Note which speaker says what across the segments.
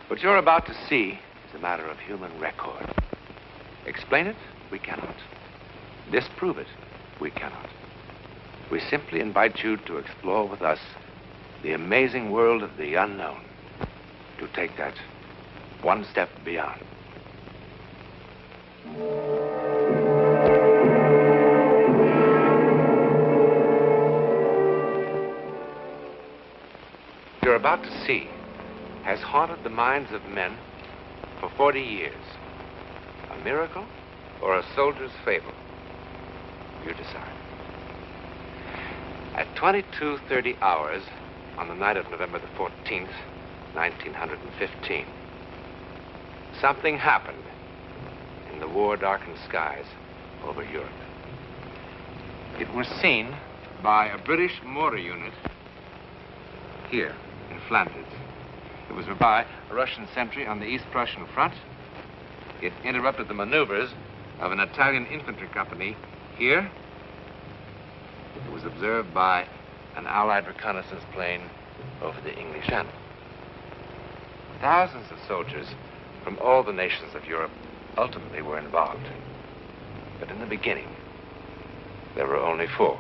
Speaker 1: What you're about to see is a matter of human record. Explain it? We cannot. Disprove it? We cannot. We simply invite you to explore with us the amazing world of the unknown, to take that one step beyond. What you're about to see has haunted the minds of men for 40 years. A miracle or a soldier's fable? You decide. At 22:30 hours on the night of November the 14th, 1915, something happened in the war-darkened skies over Europe. It was seen by a British mortar unit here in Flanders. It was by a Russian sentry on the East Prussian front. It interrupted the maneuvers of an Italian infantry company here. It was observed by an Allied reconnaissance plane over the English Channel. Thousands of soldiers from all the nations of Europe ultimately were involved. But in the beginning, there were only 4.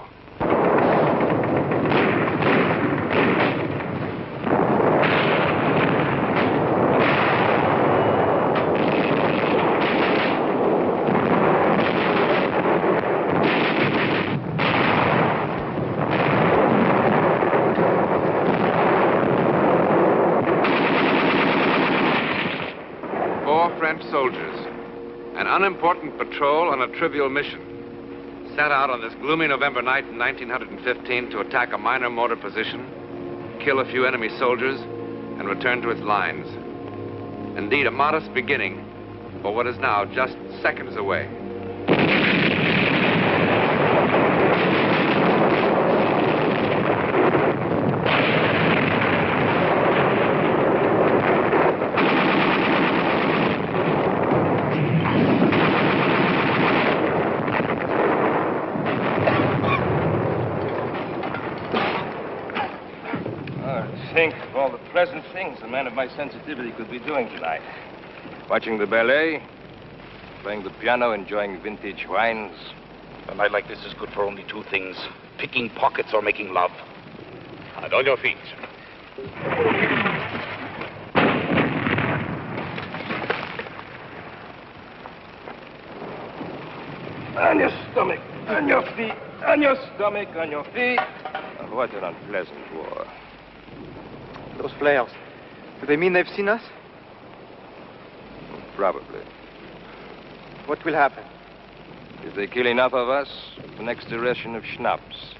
Speaker 1: Soldiers, an unimportant patrol on a trivial mission, set out on this gloomy November night in 1915 to attack a minor mortar position, kill a few enemy soldiers, and return to its lines. Indeed, a modest beginning for what is now just seconds away.
Speaker 2: Think of all the pleasant things a man of my sensitivity could be doing tonight. Watching the ballet, playing the piano, enjoying vintage wines.
Speaker 3: A night like this is good for only 2 things: picking pockets or making love. And on your feet.
Speaker 2: On your stomach, on your feet, on your stomach, on your feet. Oh, what an unpleasant war.
Speaker 4: Those flares, do they mean they've seen us?
Speaker 2: Probably.
Speaker 4: What will happen?
Speaker 2: If they kill enough of us, the next ration of schnapps.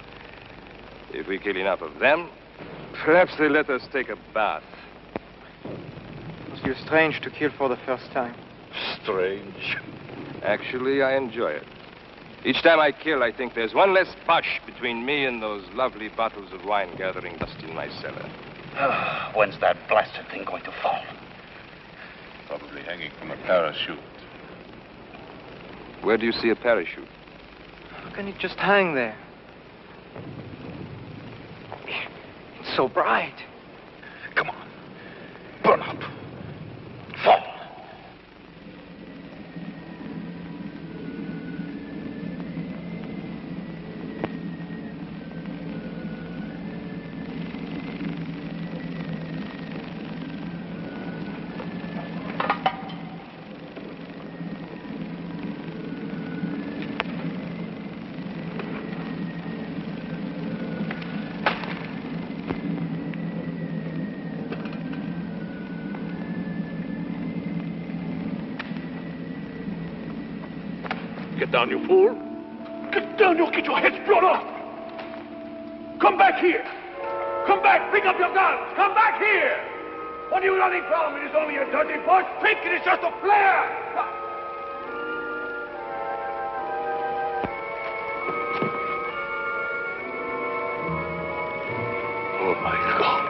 Speaker 2: If we kill enough of them, perhaps they let us take a bath.
Speaker 4: It must feel strange to kill for the first time.
Speaker 3: Strange.
Speaker 2: Actually, I enjoy it. Each time I kill, I think there's one less push between me and those lovely bottles of wine gathering dust in my cellar.
Speaker 3: When's that blasted thing going to fall?
Speaker 5: Probably hanging from a parachute.
Speaker 2: Where do you see a parachute?
Speaker 4: How can it just hang there? It's so bright.
Speaker 3: Come on. Burn up. Fall. Get down, you fool. Get down, you'll get your heads blown off. Come back here. Come back, pick up your guns. Come back here. What are you running from? It is only a dirty bush. Think it is just a flare.
Speaker 5: Oh, my God.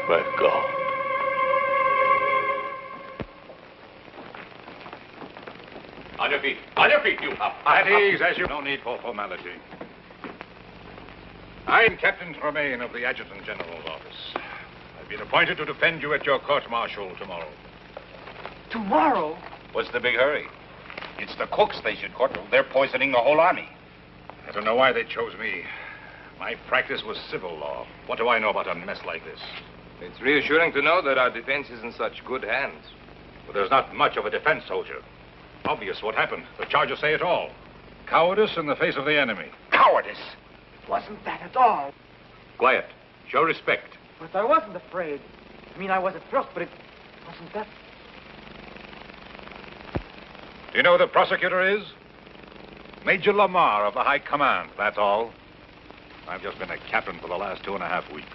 Speaker 5: My God.
Speaker 3: On your feet. On your feet, you up.
Speaker 6: At ease, as you... No need for formality. I'm Captain Tremaine of the Adjutant General's office. I've I've been appointed to defend you at your court-martial tomorrow.
Speaker 7: Tomorrow?
Speaker 5: What's the big hurry? It's the cooks they should court. They're poisoning the whole army.
Speaker 6: I don't know why they chose me. My practice was civil law. What do I know about a mess like this?
Speaker 2: It's reassuring to know that our defense is in such good hands.
Speaker 6: But there's not much of a defense, soldier. Obvious what happened. The charges say it all. Cowardice in the face of the enemy.
Speaker 5: Cowardice!
Speaker 7: It wasn't that at all.
Speaker 6: Quiet. Show respect.
Speaker 7: But I wasn't afraid. I mean, I was at first, but it wasn't that.
Speaker 6: Do you know who the prosecutor is? Major Lamar of the High Command, that's all. I've just been a captain for the last 2.5 weeks.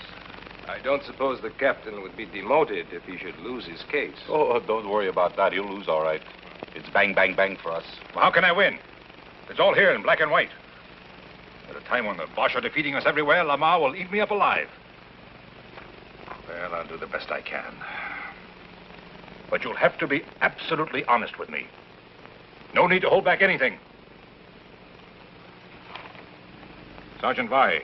Speaker 2: I don't suppose the captain would be demoted if he should lose his case.
Speaker 5: Oh, don't worry about that. He'll lose all right. It's bang, bang, bang for us.
Speaker 6: Well, how can I win? It's all here in black and white. At a time when the Boche are defeating us everywhere, Lamar will eat me up alive. Well, I'll do the best I can. But you'll have to be absolutely honest with me. No need to hold back anything. Sergeant Vai,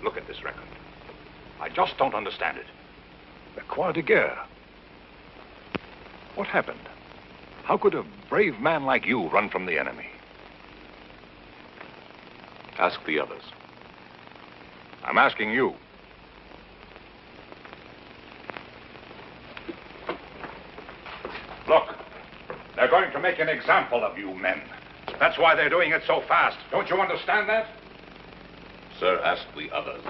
Speaker 6: look at this record. I just don't understand it. The Croix de Guerre. What happened? How could a brave man like you run from the enemy?
Speaker 5: Ask the others.
Speaker 6: I'm asking you. Look, they're going to make an example of you men. That's why they're doing it so fast. Don't you understand that?
Speaker 5: Sir, ask the others.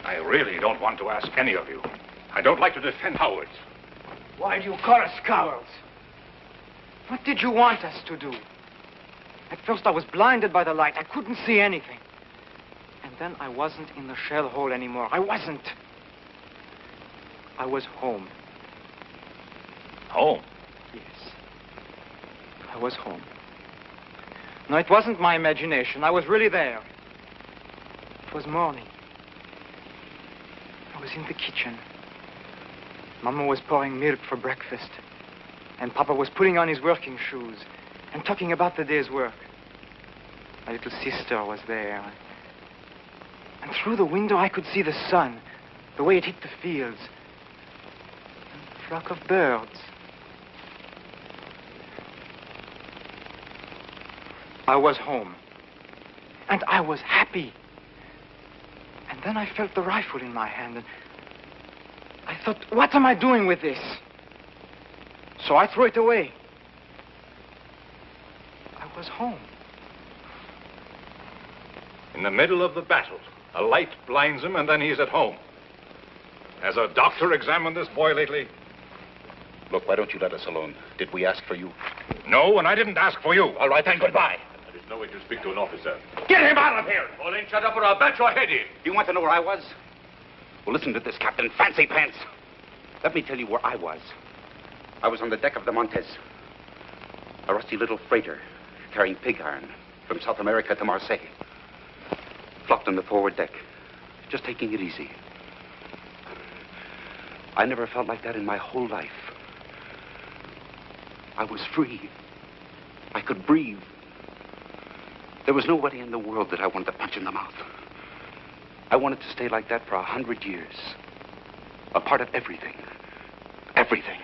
Speaker 6: I really don't want to ask any of you. I don't like to defend cowards.
Speaker 7: Why do you call us cowards? What did you want us to do? At first I was blinded by the light. I couldn't see anything. And then I wasn't in the shell hole anymore. I wasn't. I was home.
Speaker 6: Home?
Speaker 7: Yes. I was home. No, it wasn't my imagination. I was really there. It was morning. I was in the kitchen. Mama was pouring milk for breakfast. And Papa was putting on his working shoes and talking about the day's work. My little sister was there. And through the window I could see the sun, the way it hit the fields. And a flock of birds. I was home. And I was happy. And then I felt the rifle in my hand, and I thought, what am I doing with this? So I threw it away. I was home.
Speaker 6: In the middle of the battle, a light blinds him, and then he's at home. Has a doctor examined this boy lately?
Speaker 5: Look, why don't you let us alone? Did we ask for you?
Speaker 6: No, and I didn't ask for you.
Speaker 5: All right, then, goodbye.
Speaker 3: There is no way to speak to an officer.
Speaker 6: Get him out of here!
Speaker 3: Pauline, shut up or I'll bat your head in.
Speaker 5: You want to know where I was? Well, listen to this, Captain Fancy Pants. Let me tell you where I was. I was on the deck of the Montez, a rusty little freighter carrying pig iron from South America to Marseille. Flopped on the forward deck, just taking it easy. I never felt like that in my whole life. I was free. I could breathe. There was nobody in the world that I wanted to punch in the mouth. I wanted to stay like that for 100 years. A part of everything. Everything.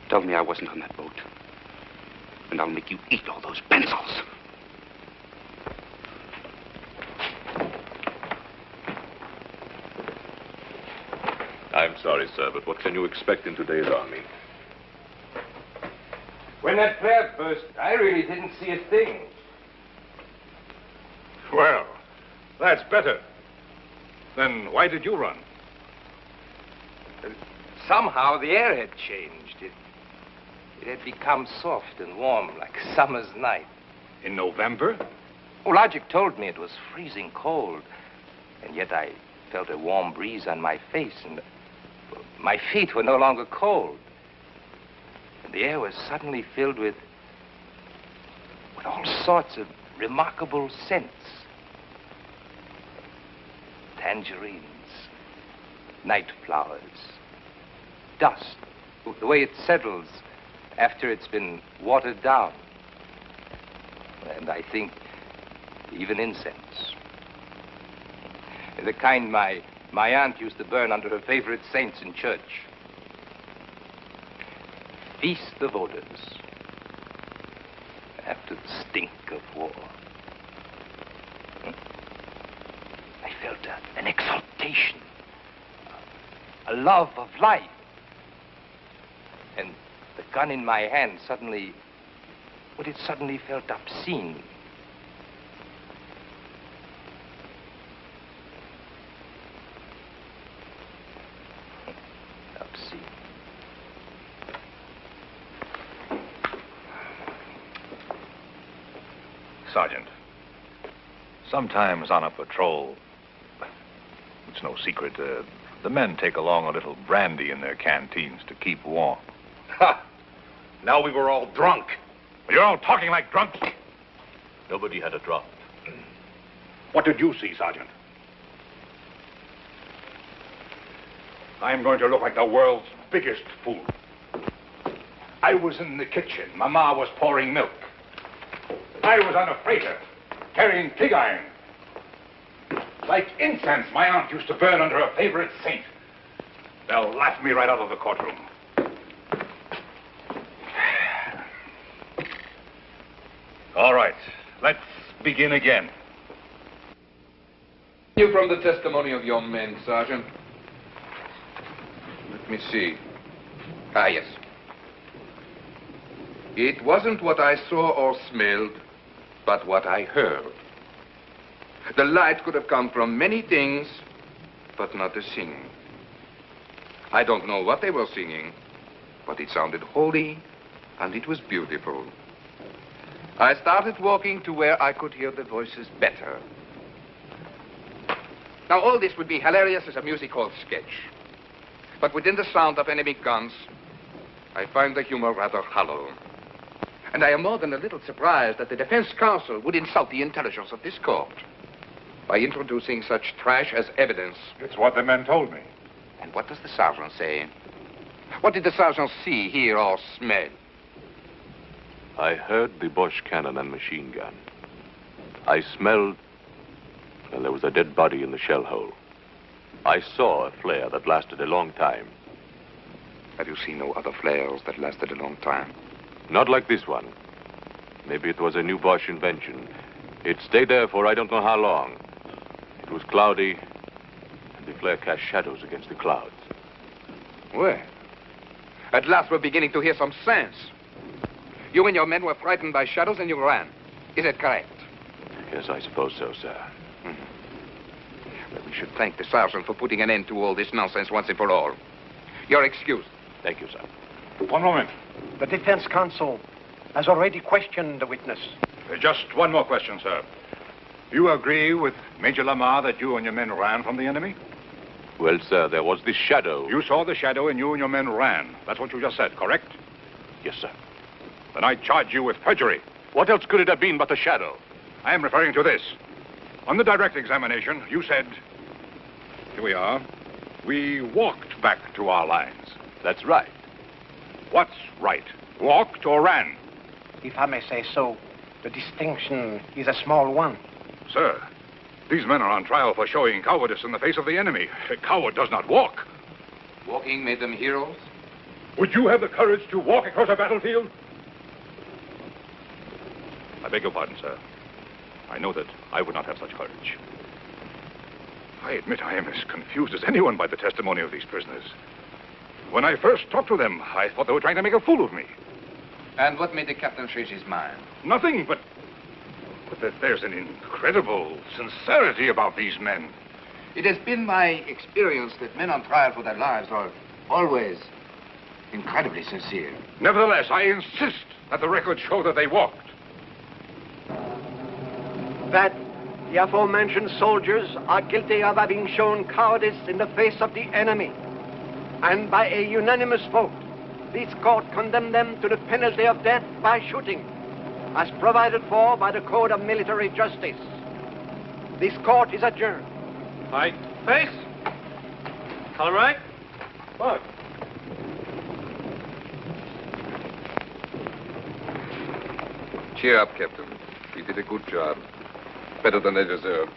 Speaker 5: Tell me I wasn't on that boat, and I'll make you eat all those pencils.
Speaker 3: I'm sorry, sir, but what can you expect in today's army?
Speaker 2: When that flare burst, I really didn't see a thing.
Speaker 6: Well, that's better. Then why did you run?
Speaker 2: Somehow the air had changed. It had become soft and warm like a summer's night.
Speaker 6: In November?
Speaker 2: Oh, logic told me it was freezing cold. And yet I felt a warm breeze on my face, and my feet were no longer cold. And the air was suddenly filled with all sorts of remarkable scents. Tangerines, night flowers, dust, the way it settles after it's been watered down. And I think even incense. The kind my aunt used to burn under her favorite saints in church. Feast of odors. After the stink of war. I felt an exaltation, a love of life. And the gun in my hand suddenly, it suddenly felt obscene. Obscene.
Speaker 6: Sergeant, sometimes on a patrol, it's no secret, the men take along a little brandy in their canteens to keep warm.
Speaker 5: Ha! Now we were all drunk.
Speaker 6: You're all talking like drunks. Nobody had a drop.
Speaker 3: What did you see, Sergeant? I'm going to look like the world's biggest fool. I was in the kitchen. Mama was pouring milk. I was on a freighter, carrying pig iron. Like incense my aunt used to burn under her favorite saint. They'll laugh me right out of the courtroom.
Speaker 6: All right, let's begin again.
Speaker 8: You from the testimony of your men, Sergeant. Let me see. Ah, yes. It wasn't what I saw or smelled, but what I heard. The light could have come from many things, but not the singing. I don't know what they were singing, but it sounded holy, and it was beautiful. I started walking to where I could hear the voices better. Now, all this would be hilarious as a music hall sketch. But within the sound of enemy guns, I find the humor rather hollow. And I am more than a little surprised that the defense counsel would insult the intelligence of this court by introducing such trash as evidence.
Speaker 3: It's what the men told me.
Speaker 8: And what does the sergeant say? What did the sergeant see, hear, or smell?
Speaker 9: I heard the Bosch cannon and machine gun. I smelled, and there was a dead body in the shell hole. I saw a flare that lasted a long time.
Speaker 8: Have you seen no other flares that lasted a long time?
Speaker 9: Not like this one. Maybe it was a new Bosch invention. It stayed there for I don't know how long. It was cloudy, and the flare cast shadows against the clouds.
Speaker 8: Well, at last we're beginning to hear some sense. You and your men were frightened by shadows and you ran. Is it correct?
Speaker 9: Yes, I suppose so, sir.
Speaker 8: Well, we should thank the sergeant for putting an end to all this nonsense once and for all. You're excused.
Speaker 9: Thank you, sir.
Speaker 3: One moment.
Speaker 10: The defense counsel has already questioned the witness.
Speaker 3: Just one more question, sir. You agree with Major Lamar that you and your men ran from the enemy?
Speaker 9: Well, sir, there was this shadow.
Speaker 3: You saw the shadow and you and your men ran. That's what you just said, correct?
Speaker 9: Yes, sir.
Speaker 3: Then I charge you with perjury.
Speaker 9: What else could it have been but a shadow?
Speaker 3: I am referring to this. On the direct examination, you said, here we are, we walked back to our lines.
Speaker 9: That's right.
Speaker 3: What's right? Walked or ran?
Speaker 10: If I may say so, the distinction is a small one.
Speaker 3: Sir, these men are on trial for showing cowardice in the face of the enemy. A coward does not walk.
Speaker 8: Walking made them heroes?
Speaker 3: Would you have the courage to walk across a battlefield? I beg your pardon, sir. I know that I would not have such courage. I admit I am as confused as anyone by the testimony of these prisoners. When I first talked to them, I thought they were trying to make a fool of me.
Speaker 8: And what made the captain change his mind?
Speaker 3: Nothing, but that there's an incredible sincerity about these men.
Speaker 8: It has been my experience that men on trial for their lives are always incredibly sincere.
Speaker 3: Nevertheless, I insist that the records show that they walked.
Speaker 10: That the aforementioned soldiers are guilty of having shown cowardice in the face of the enemy. And by a unanimous vote, this court condemned them to the penalty of death by shooting, as provided for by the Code of Military Justice. This court is adjourned.
Speaker 11: Right. Face. Color right. Look.
Speaker 8: Cheer up, Captain. You did a good job. better than they deserve.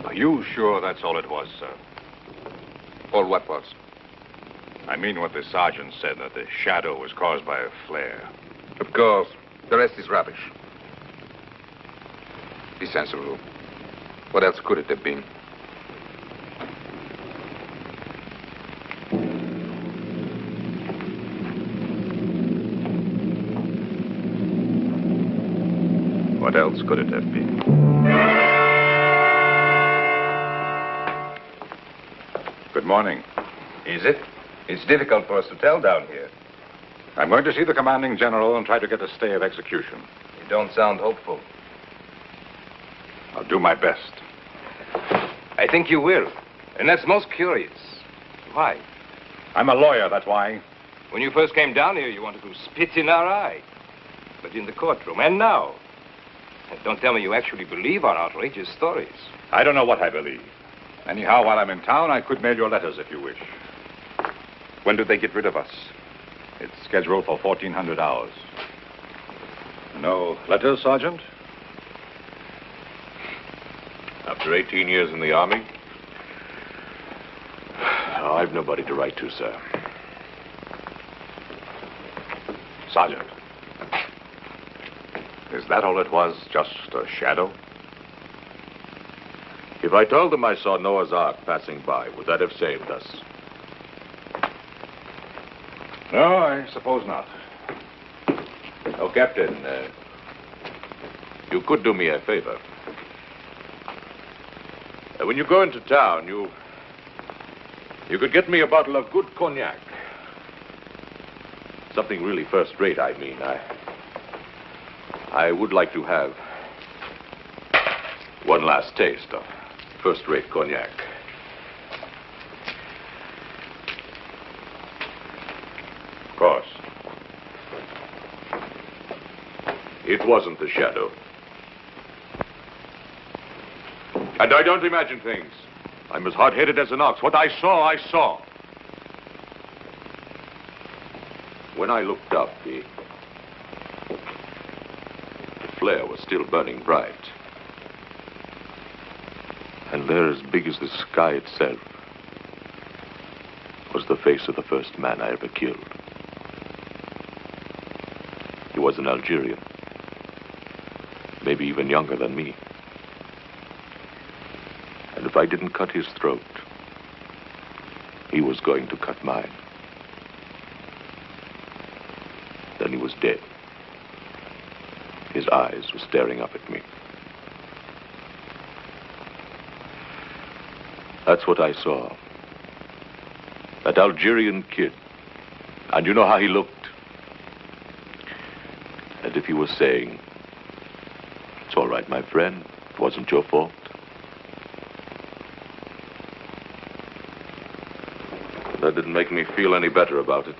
Speaker 6: Are you sure that's all it was, sir?
Speaker 8: All what was?
Speaker 6: I mean what the sergeant said, that the shadow was caused by a flare.
Speaker 8: Of course. The rest is rubbish. Be sensible. What else could it have been?
Speaker 6: What else could it have been? Good morning.
Speaker 2: Is it? It's difficult for us to tell down here.
Speaker 6: I'm going to see the commanding general and try to get a stay of execution.
Speaker 2: You don't sound hopeful.
Speaker 6: I'll do my best.
Speaker 2: I think you will. And that's most curious. Why?
Speaker 6: I'm a lawyer, that's why.
Speaker 2: When you first came down here, you wanted to spit in our eye. But in the courtroom, and now. And don't tell me you actually believe our outrageous stories.
Speaker 6: I don't know what I believe. Anyhow, while I'm in town, I could mail your letters if you wish.
Speaker 5: When do they get rid of us?
Speaker 6: It's scheduled for 1400 hours. No letters, Sergeant?
Speaker 9: After 18 years in the Army, I've nobody to write to, sir.
Speaker 6: Sergeant, is that all it was? Just a shadow?
Speaker 9: If I told them I saw Noah's Ark passing by, would that have saved us?
Speaker 6: No, I suppose not.
Speaker 9: Oh, Captain, you could do me a favor. When you go into town, you could get me a bottle of good cognac. Something really first rate, I mean. I would like to have one last taste of first rate cognac.
Speaker 6: Of course.
Speaker 9: It wasn't the shadow. And I don't imagine things. I'm as hard-headed as an ox. What I saw, I saw. When I looked up, the flare was still burning bright. And there, as big as the sky itself, was the face of the first man I ever killed. He was an Algerian, maybe even younger than me. And if I didn't cut his throat, he was going to cut mine. Then he was dead. His eyes were staring up at me. That's what I saw. That Algerian kid. And you know how he looked? As if he was saying, "It's all right, my friend. It wasn't your fault." That didn't make me feel any better about it.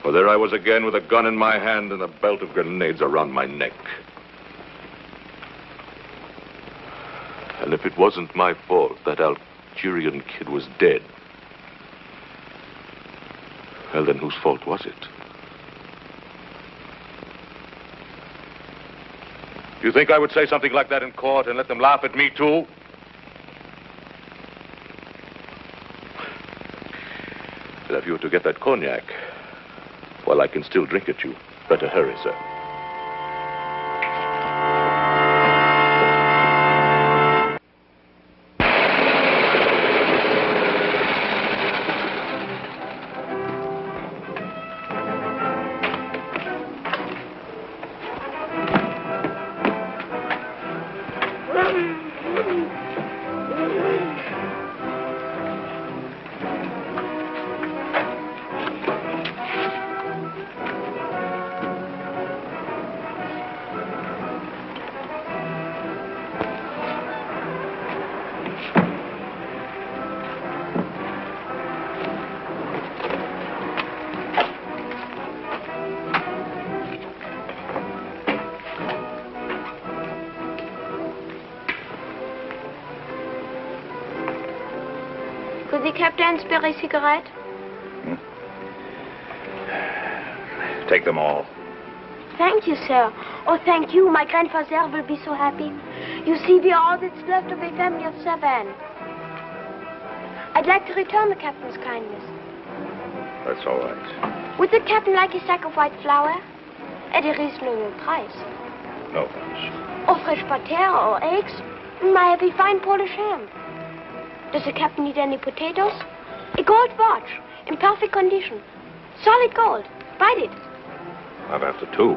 Speaker 9: For there I was again with a gun in my hand and a belt of grenades around my neck. And if it wasn't my fault that Algerian kid was dead, well, then whose fault was it? You think I would say something like that in court and let them laugh at me, too? But if you were to get that cognac, well, I can still drink it. You better hurry, sir.
Speaker 12: Could the captain spare a cigarette?
Speaker 6: Take them all.
Speaker 12: Thank you, sir. Oh, thank you. My grandfather will be so happy. You see, we are all that's left of a family of 7. I'd like to return the captain's kindness.
Speaker 6: That's all right.
Speaker 12: Would the captain like a sack of white flour? At a reasonable price.
Speaker 6: No thanks.
Speaker 12: Or fresh pater or eggs? May I have a fine Polish ham? Does the captain need any potatoes? A gold watch, in perfect condition. Solid gold. Bite it.
Speaker 6: Not after 2.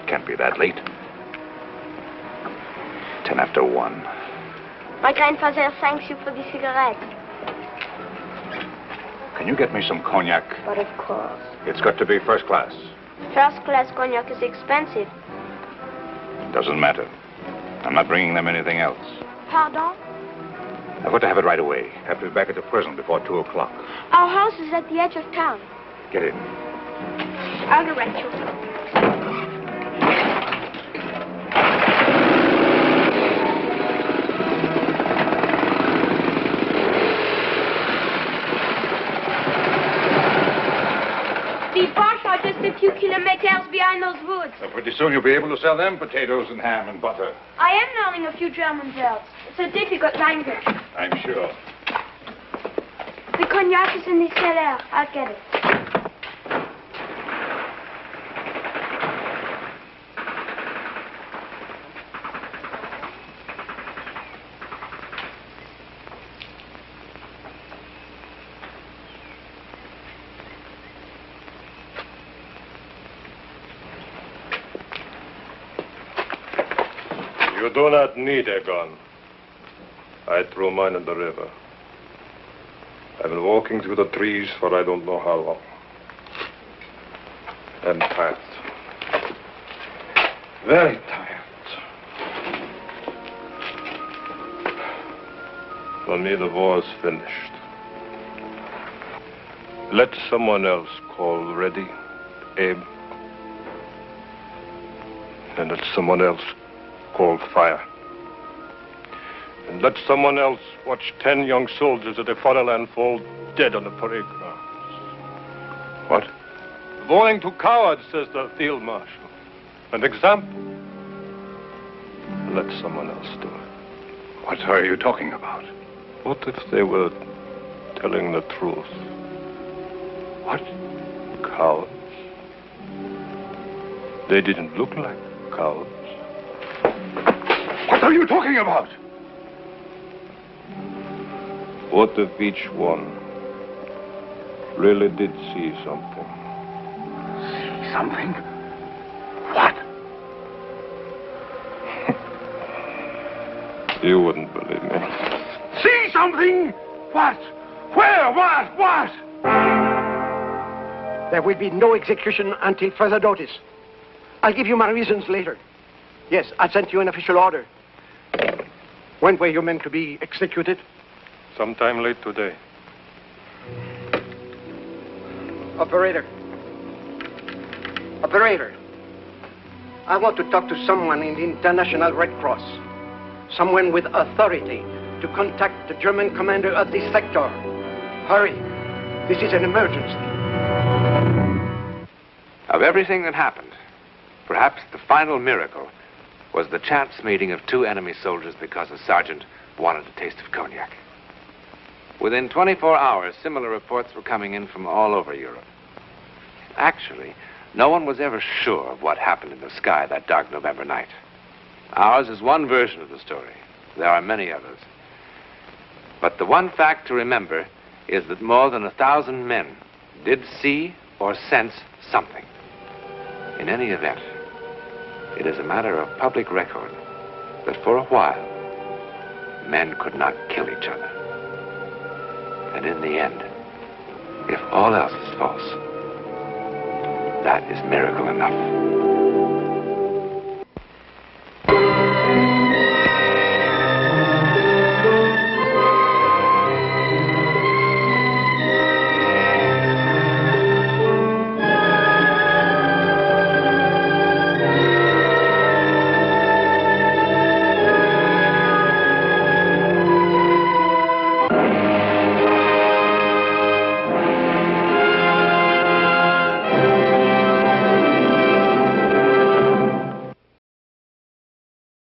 Speaker 6: Can't be that late. 10 after 1.
Speaker 12: My grandfather thanks you for the cigarette.
Speaker 6: Can you get me some cognac?
Speaker 12: But of course.
Speaker 6: It's got to be first class.
Speaker 12: First class cognac is expensive.
Speaker 6: Doesn't matter. I'm not bringing them anything else.
Speaker 12: Pardon?
Speaker 6: I've got to have it right away. Have to be back at the prison before 2 o'clock.
Speaker 12: Our house is at the edge of town.
Speaker 6: Get in.
Speaker 12: I'll direct you. The Bosch are just a few kilometers behind those woods.
Speaker 6: So pretty soon you'll be able to sell them potatoes and ham and butter.
Speaker 12: I am learning a few German words. It's a difficult language.
Speaker 6: I'm sure.
Speaker 12: The cognac is in the cellar. I'll get it.
Speaker 13: You do not need a gun. I threw mine in the river. I've been walking through the trees for I don't know how long. I'm tired. Very tired. For me, the war's finished. Let someone else call ready, aim. And let someone else call fire. And let someone else watch 10 young soldiers of the fatherland fall dead on the parade grounds.
Speaker 6: What?
Speaker 13: Warning to cowards, says the field marshal. An example. Let someone else do it.
Speaker 6: What are you talking about?
Speaker 13: What if they were telling the truth?
Speaker 6: What?
Speaker 13: Cowards. They didn't look like cowards.
Speaker 6: What are you talking about?
Speaker 13: What if each one really did see something?
Speaker 6: See something? What?
Speaker 13: You wouldn't believe me.
Speaker 6: See something? What? Where? What?
Speaker 10: There will be no execution until further notice. I'll give you my reasons later. Yes, I sent you an official order. When were you meant to be executed?
Speaker 13: Sometime late today.
Speaker 10: Operator. I want to talk to someone in the International Red Cross. Someone with authority to contact the German commander of this sector. Hurry. This is an emergency.
Speaker 1: Of everything that happened, perhaps the final miracle was the chance meeting of 2 enemy soldiers because a sergeant wanted a taste of cognac. Within 24 hours, similar reports were coming in from all over Europe. Actually, no one was ever sure of what happened in the sky that dark November night. Ours is one version of the story. There are many others. But the one fact to remember is that more than 1,000 men did see or sense something. In any event, it is a matter of public record that for a while, men could not kill each other. And in the end, if all else is false, that is miracle enough.